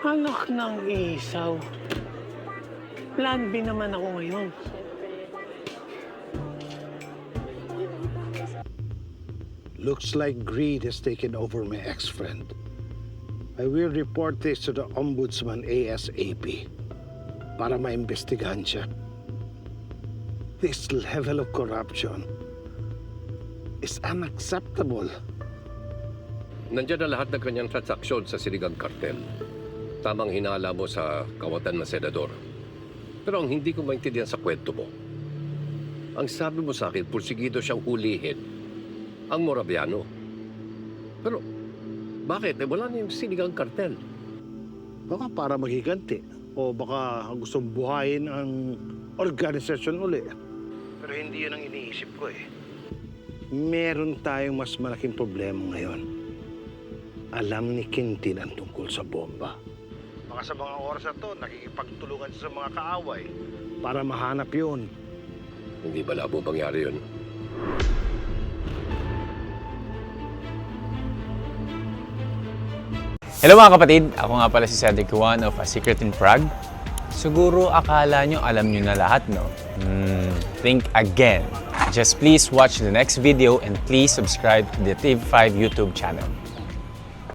Anak ng isaw. Plan B naman ako ngayon. Looks like greed has taken over my ex-friend. I will report this to the Ombudsman ASAP para maimbestigahan siya. This level of corruption is unacceptable. Nandiyan na lahat ng kanyang transaksyon sa Siligang Cartel. Tamang hinala mo sa kawatan ng senador. Pero ang hindi ko maintindihan sa kwento mo, ang sabi mo sa akin, pursigido siyang hulihin ang Moraviano. Pero bakit? Wala na yung Siligang Cartel. Baka para maghiganti o baka gustong buhayin ang organisasyon uli. Pero hindi yun ang iniisip ko eh. Meron tayong mas malaking problema ngayon. Alam ni Quintin ang tungkol sa bomba. Baka sa mga oras na to, nakikipagtulungan siya sa mga kaaway para mahanap yun. Hindi ba labo mangyari yun? Hello mga kapatid, ako nga pala si Cedric Juan of A Secret in Prague. Siguro akala nyo alam nyo na lahat, no? Think again. Just please watch the next video and please subscribe to the TV5 YouTube channel.